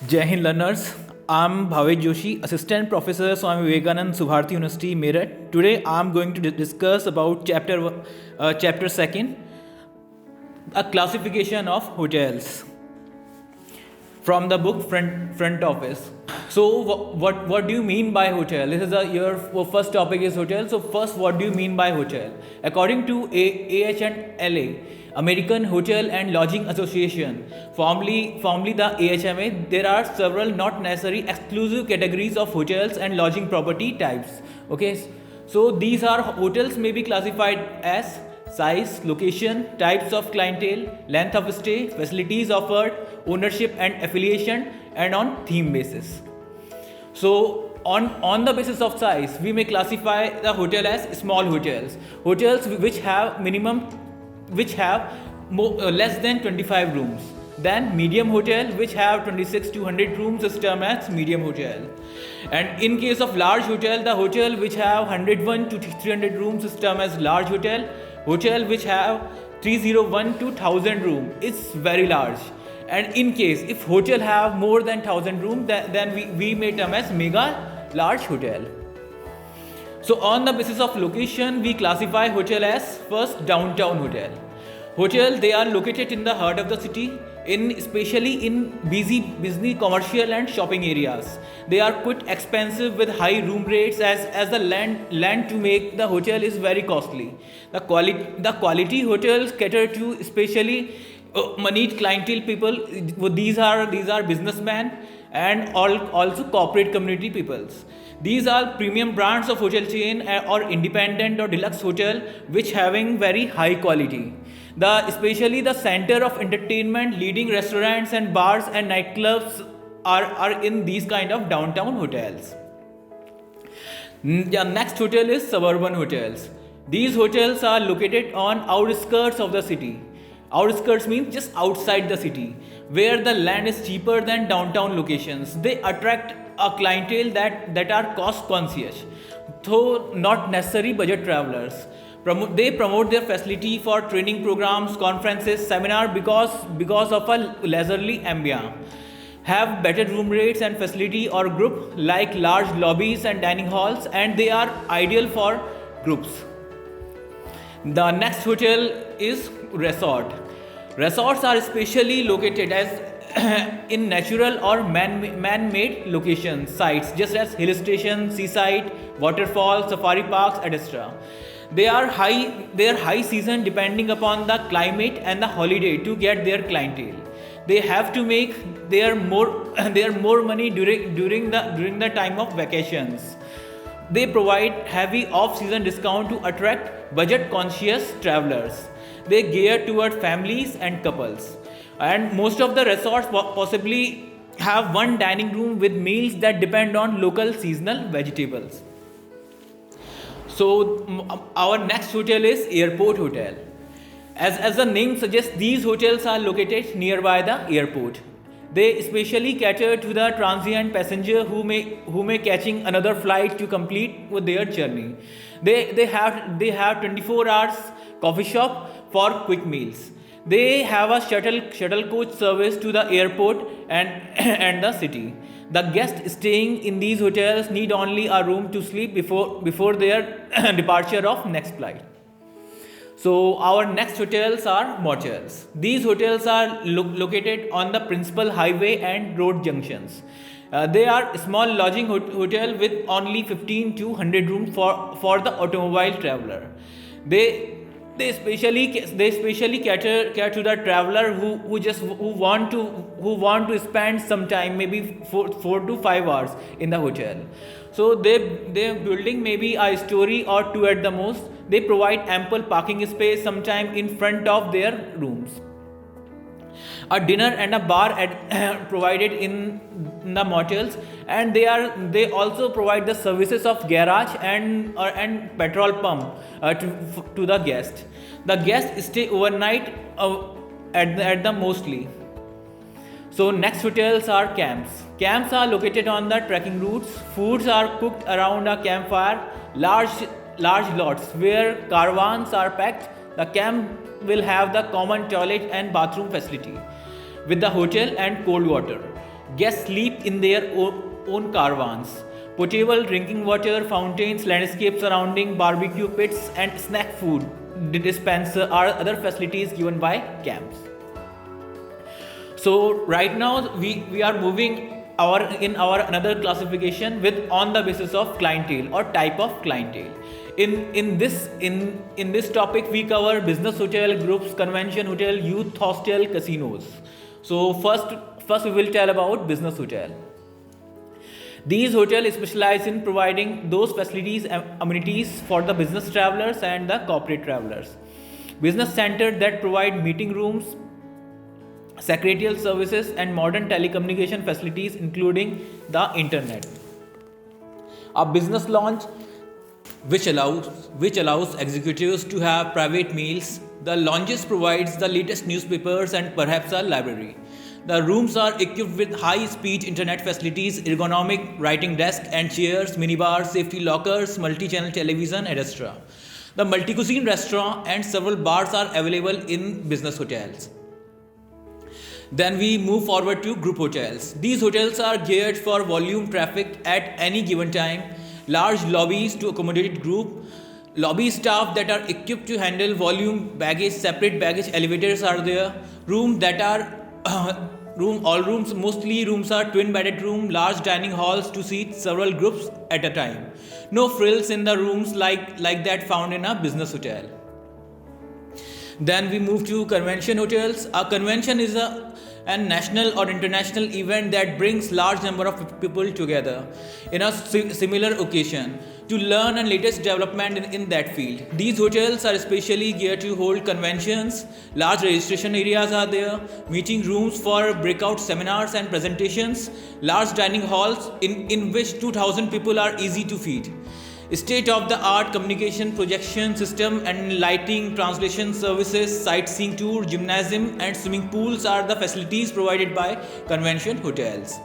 Jai Hind learners, I'm Bhavesh Joshi, Assistant Professor Swami Vivekanand, Subharti University, Meerut. Today I'm going to discuss about chapter second, a classification of hotels from the book Front Office. So what do you mean by hotel? This is your first topic is hotel. So first, what do you mean by hotel? According to AHLA, American Hotel and Lodging Association, formerly the AHMA, there are several not necessary exclusive categories of hotels and lodging property types. Okay, so these are hotels may be classified as size, location, types of clientele, length of stay, facilities offered, ownership and affiliation, and on theme basis. So on the basis of size, we may classify the hotel as small hotels, hotels which have less than 25 rooms. Then medium hotel, which have 26 to 100 rooms, is termed as medium hotel. And in case of large hotel, the hotel which have 101 to 300 rooms is termed as large hotel. Hotel which have 301 to 1000 room is very large. And in case if hotel have more than 1000 room, then we may term as mega large hotel. So on the basis of location, we classify hotel as first downtown hotel. Hotel, they are located in the heart of the city, especially in busy commercial and shopping areas. They are quite expensive with high room rates as the land to make the hotel is very costly. The quality hotels cater to especially moneyed clientele people. These are businessmen and also corporate community peoples. These are premium brands of hotel chain or independent or deluxe hotel which having very high quality. Especially the center of entertainment, leading restaurants and bars and nightclubs are in these kind of downtown hotels. The next hotel is suburban hotels. These hotels are located on outskirts of the city. Outskirts means just outside the city, where the land is cheaper than downtown locations. They attract a clientele that are cost conscious, though not necessary budget travelers. They promote their facility for training programs, conferences, seminar because of a leisurely ambience. Have better room rates and facility or group like large lobbies and dining halls, and they are ideal for groups. The next hotel is resort. Resorts are specially located as in natural or man-made locations, sites just as hill stations, seaside, waterfalls, safari parks, etc. Their high season depending upon the climate and the holiday to get their clientele. They have to make their more money during the time of vacations. They provide heavy off-season discount to attract budget-conscious travelers. They gear toward families and couples. And most of the resorts possibly have one dining room with meals that depend on local seasonal vegetables. So our next hotel is airport hotel. As the name suggests, these hotels are located nearby the airport. They especially cater to the transient passenger who may catching another flight to complete with their journey. They have 24 hours coffee shop for quick meals. They have a shuttle coach service to the airport and the city. The guests staying in these hotels need only a room to sleep before their departure of next flight. So our next hotels are motels. These hotels are located on the principal highway and road junctions. They are small lodging hotel with only 15 to 100 rooms for the automobile traveler. They especially cater to the traveler who want to spend some time, maybe 4 to 5 hours in the hotel. So their building maybe a story or two at the most. They provide ample parking space sometime in front of their rooms. A dinner and a bar provided in the motels, and they also provide the services of garage and petrol pump to the guest. The guests stay overnight at the mostly. So next hotels are camps. Camps are located on the trekking routes. Foods are cooked around a campfire. Large lots where caravans are packed. The camp will have the common toilet and bathroom facility with the hotel and cold water. Guests sleep in their own caravans. Potable drinking water, fountains, landscape surrounding, barbecue pits, and snack food dispenser are other facilities given by camps. So right now we are moving our another classification with on the basis of clientele or type of clientele. In this topic we cover business hotel, groups, convention hotel, youth hostel, casinos. So first we will tell about business hotel. These hotels specialize in providing those facilities and amenities for the business travelers and the corporate travelers. Business centers that provide meeting rooms, secretarial services, and modern telecommunication facilities, including the internet. A business lounge which allows executives to have private meals. The lounges provides the latest newspapers and perhaps a library. The rooms are equipped with high-speed internet facilities, ergonomic writing desk and chairs, minibars, safety lockers, multi-channel television, etc. The multi-cuisine restaurant and several bars are available in business hotels. Then we move forward to group hotels. These hotels are geared for volume traffic at any given time. Large lobbies to accommodate group. Lobby staff that are equipped to handle volume baggage, separate baggage elevators are there. Mostly rooms are twin bedded room, large dining halls to seat several groups at a time. No frills in the rooms like that found in a business hotel. Then we move to convention hotels. A convention is a national or international event that brings large number of people together in a similar occasion to learn and latest development in that field. These hotels are especially geared to hold conventions. Large registration areas are there, meeting rooms for breakout seminars and presentations, large dining halls in which 2000 people are easy to feed. State-of-the-art communication projection system and lighting, translation services, sightseeing tour, gymnasium and swimming pools are the facilities provided by convention hotels.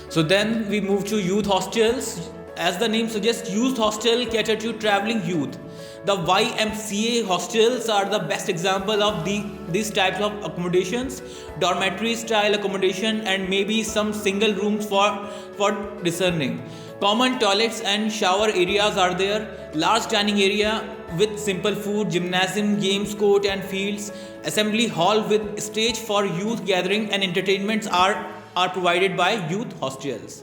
So then we move to youth hostels. As the name suggests, youth hostel cater to traveling youth. The YMCA hostels are the best example of these types of accommodations, dormitory style accommodation and maybe some single rooms for discerning. Common toilets and shower areas are there, large dining area with simple food, gymnasium, games court and fields, assembly hall with stage for youth gathering and entertainments are provided by youth hostels.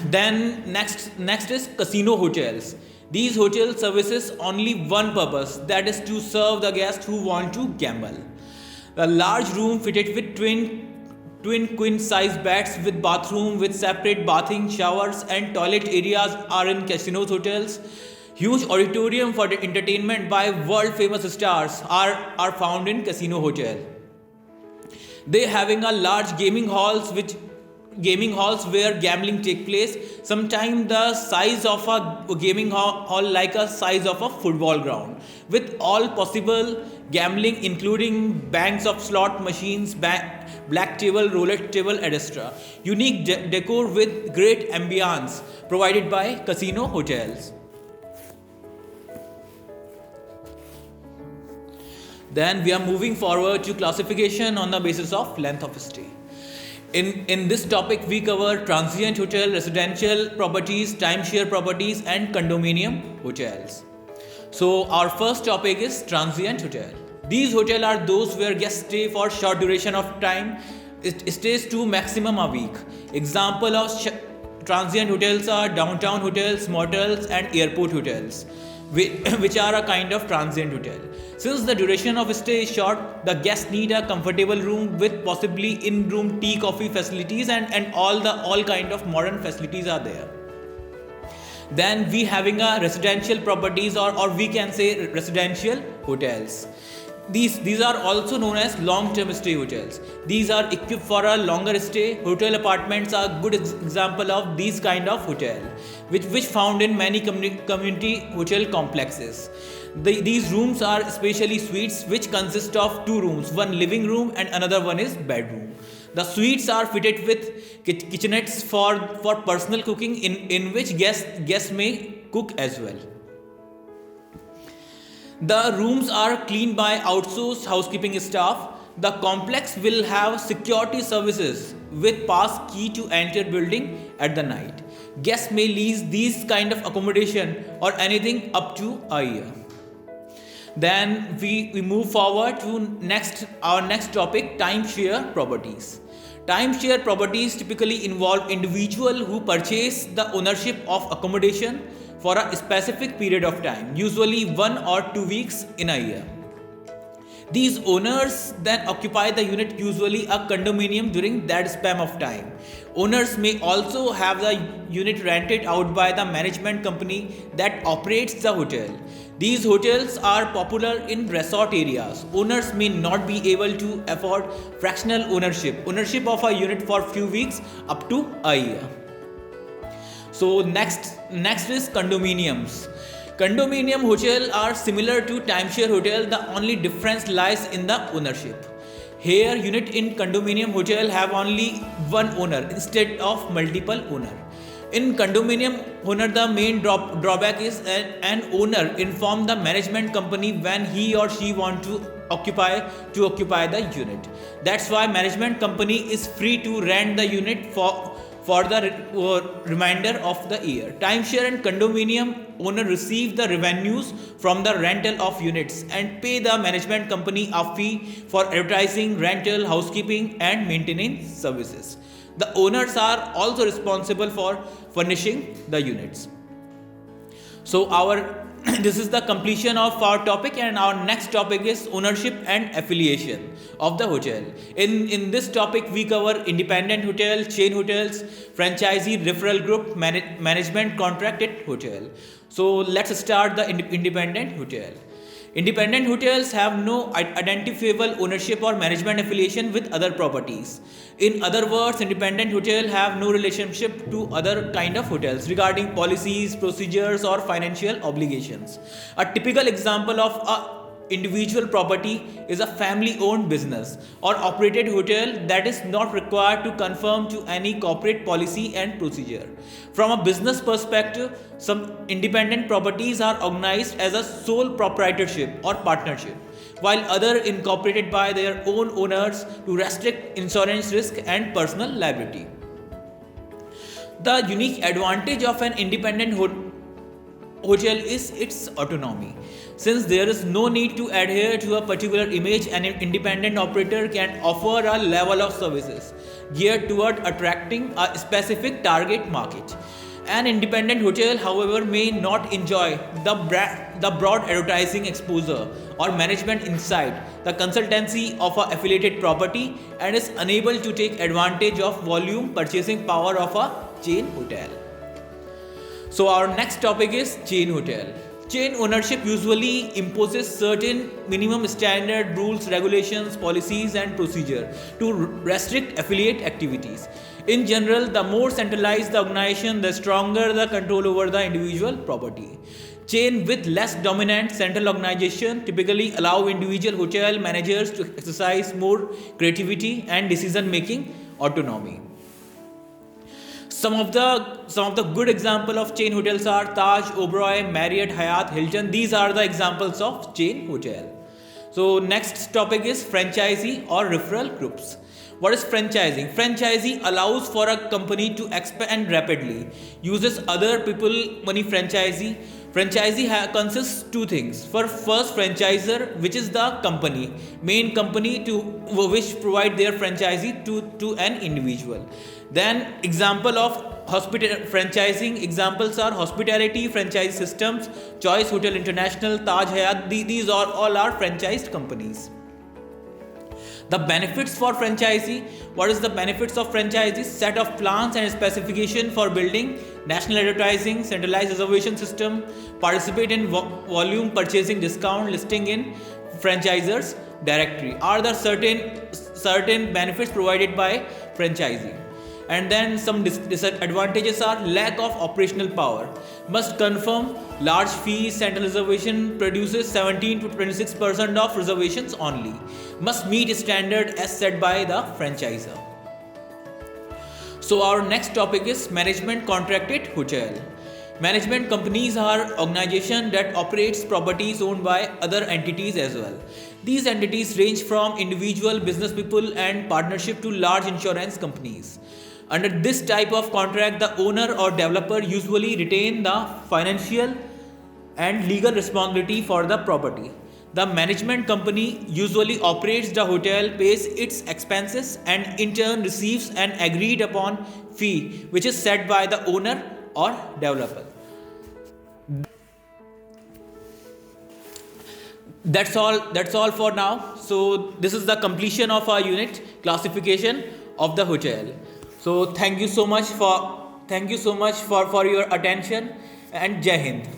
Then next is casino hotels. These hotels services only one purpose, that is to serve the guests who want to gamble. A large room fitted with twin queen size beds with bathroom with separate bathing, showers and toilet areas are in casino hotels. Huge auditorium for the entertainment by world famous stars are found in casino hotel. They having a large gaming halls where gambling take place. Sometimes the size of a gaming hall like a size of a football ground with all possible gambling including banks of slot machines, black table, roulette table, etc. Unique decor with great ambience provided by casino hotels. Then we are moving forward to classification on the basis of length of stay. In this topic we cover transient hotel, residential properties, timeshare properties and condominium hotels. So our first topic is transient hotel. These hotels are those where guests stay for short duration of time. It stays to maximum a week. Example of transient hotels are downtown hotels, motels and airport hotels, which are a kind of transient hotel. Since the duration of stay is short, the guests need a comfortable room with possibly in-room tea, coffee facilities and all kind of modern facilities are there. Then we having a residential properties or we can say residential hotels. These are also known as long-term stay hotels. These are equipped for a longer stay. Hotel apartments are good example of these kind of hotel, which found in many community hotel complexes. These rooms are especially suites which consist of two rooms, one living room and another one is bedroom. The suites are fitted with kitchenettes for personal cooking in which guests may cook as well. The rooms are cleaned by outsourced housekeeping staff. The complex will have security services with pass key to enter building at the night. Guests may lease these kind of accommodation or anything up to a year. Then we move forward to our next topic, timeshare properties. Timeshare properties typically involve individuals who purchase the ownership of accommodation for a specific period of time, usually 1 or 2 weeks in a year. These owners then occupy the unit, usually a condominium, during that span of time. Owners may also have the unit rented out by the management company that operates the hotel. These hotels are popular in resort areas. Owners may not be able to afford fractional ownership of a unit for few weeks up to a year. So next is condominiums. Condominium hotels are similar to timeshare hotel. The only difference lies in the ownership. Here, unit in condominium hotel have only one owner instead of multiple owner. In condominium owner, the main drawback is an owner inform the management company when he or she want to occupy the unit. That's why management company is free to rent the unit for the remainder of the year. Timeshare and condominium owner receive the revenues from the rental of units and pay the management company a fee for advertising, rental, housekeeping and maintenance services. The owners are also responsible for furnishing the units. So this is the completion of our topic, and our next topic is ownership and affiliation of the hotel. In this topic we cover independent hotel, chain hotels, franchisee, referral group, management contracted hotel. So let's start the independent hotel. Independent hotels have no identifiable ownership or management affiliation with other properties. In other words, independent hotels have no relationship to other kind of hotels regarding policies, procedures or financial obligations. A typical example of a individual property is a family owned business or operated hotel that is not required to conform to any corporate policy and procedure. From a business perspective, some independent properties are organized as a sole proprietorship or partnership, while others incorporated by their own owners to restrict insurance risk and personal liability. The unique advantage of an independent hotel is its autonomy. Since there is no need to adhere to a particular image, an independent operator can offer a level of services geared toward attracting a specific target market. An independent hotel, however, may not enjoy the broad advertising exposure or management insight, the consultancy of an affiliated property, and is unable to take advantage of volume purchasing power of a chain hotel. So our next topic is chain hotel. Chain ownership usually imposes certain minimum standard rules, regulations, policies and procedure to restrict affiliate activities. In general, the more centralized the organization, the stronger the control over the individual property. Chain with less dominant central organization typically allow individual hotel managers to exercise more creativity and decision making autonomy. Some of the good example of chain hotels are Taj, Oberoi, Marriott, Hyatt, Hilton. These are the examples of chain hotel. So next topic is franchisee or referral groups. What is franchising? Franchisee allows for a company to expand rapidly, uses other people money. Franchisee consists two things. First, franchisor, which is the main company to which provide their franchisee to an individual. Then example of franchising examples are Hospitality Franchise Systems, Choice Hotel International, Taj Hyatt. These are all are franchised companies. The benefits for franchisee. What is the benefits of franchisee? Set of plans and specification for building, national advertising, centralized reservation system, participate in volume purchasing discount, listing in franchisors directory are the certain benefits provided by franchisee. And then some disadvantages are lack of operational power, must confirm large fees, central reservation produces 17 to 26% of reservations only, must meet standard as set by the franchisor. So our next topic is management contracted hotel. Management companies are organizations that operates properties owned by other entities as well. These entities range from individual business people and partnership to large insurance companies. Under this type of contract, the owner or developer usually retain the financial and legal responsibility for the property. The management company usually operates the hotel, pays its expenses, and in turn receives an agreed upon fee which is set by the owner or developer. That's all for now. So this is the completion of our unit classification of the hotel. So thank you so much for your attention, and Jai Hind.